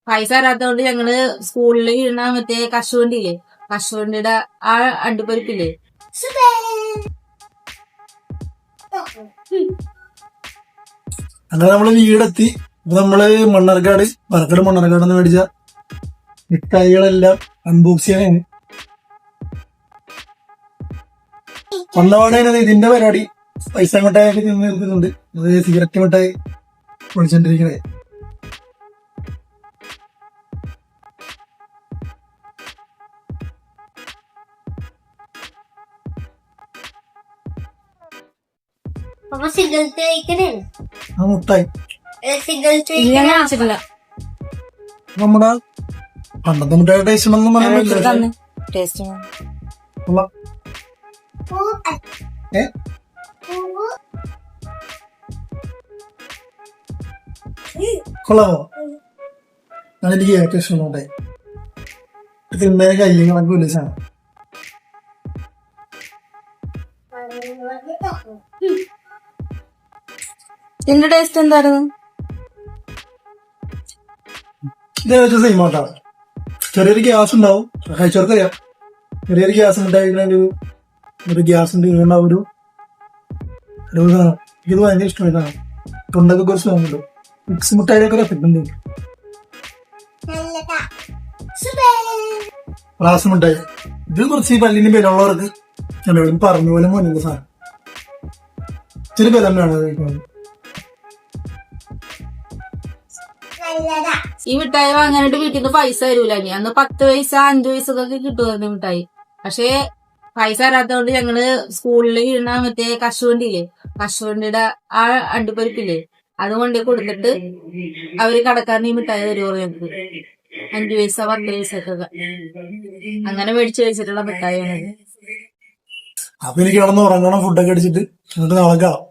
പൈസ തരാത്തോണ്ട് ഞങ്ങള് സ്കൂളിൽ ഇടുന്ന മറ്റേ കശുവണ്ടിയില്ലേ, കശുവണ്ടിയുടെ ആ അണ്ടിപ്പരിപ്പില്ലേ, അങ്ങനെ നമ്മള് വീടെത്തി. നമ്മള് മണ്ണാർക്കാട് മണ്ണാർക്കാട് മേടിച്ച മിഠായികളെല്ലാം അൺബോക്സ് ചെയ്യാനാണ് ഒന്നപാടാണ് ഇതിന്റെ പരിപാടി. പൈസ മിഠായി തിന്ന് നിർത്തുന്നുണ്ട്. അത് സിഗരറ്റ് മിഠായി പൊളിച്ചോണ്ടിരിക്കണേ. ആ മുട്ടായി നമ്മുടെ പണ്ടത്തെ മുട്ടായി ടേസ്റ്റ് ഒന്നും കൊള്ളാമോ? അതെനിക്ക് ഏറ്റവും ഇഷ്ടം മുട്ടായി. തിന്നേനെ കയ്യിൽ കണക്കൂല സാധനം. ഇതിന്റെ ടേസ്റ്റ് എന്തായിരുന്നു? ഇതേ വെച്ച സെയിം ആട്ടാ. ചെറിയൊരു ഗ്യാസ് ഉണ്ടാവും, കഴിച്ചവർക്കറിയാം. ചെറിയൊരു ഗ്യാസ് ഉണ്ടായിരുന്ന ഒരു ഗ്യാസ് ഉണ്ട്. ഇങ്ങനെ ഒരു സാധനം ഇത് ഭയങ്കര ഇഷ്ടമായിട്ടാണ്. തൊണ്ടൊക്കെ കുറച്ച് വാങ്ങുന്നുണ്ട്. മിക്സ് മുട്ടായിയൊക്കെ ഒരു എഫക്ട് ഉണ്ട്. റാസ് മുട്ടായി ഇത് കുറച്ച് പല്ലിന് ബലമുള്ളവർക്ക് ചിലവരും പറഞ്ഞ പോലെ മോനിന്റെ സാധനം ഇച്ചിരി ബലം വേണം കഴിക്കുന്നത്. ഈ മിഠായി വാങ്ങാനായിട്ട് വീട്ടിൽ നിന്ന് പൈസ തരൂല. അന്ന് 10 പൈസ 5 പൈസക്കൊക്കെ കിട്ടുമായിരുന്നു മിഠായി. പക്ഷെ പൈസ തരാത്തോണ്ട് ഞങ്ങള് സ്കൂളിൽ ഇടുന്ന മറ്റേ കശുവണ്ടിയില്ലേ, കശുവണ്ടിയുടെ ആ അണ്ടിപ്പരിപ്പില്ലേ, അത് കൊണ്ടേ കൊടുത്തിട്ട് അവര് കടക്കാരന് ഈ മിഠായി തരുമോ ഞങ്ങൾക്ക്. 5 പൈസ 10 പൈസക്കൊക്കെ അങ്ങനെ മേടിച്ചു കഴിച്ചിട്ടുള്ള മിഠായിയാണ്. അപ്പൊ എനിക്ക് കിടന്ന് ഉറങ്ങണം, ഫുഡൊക്കെ അടിച്ചിട്ട് എന്നിട്ട് നാളെ കാണാം.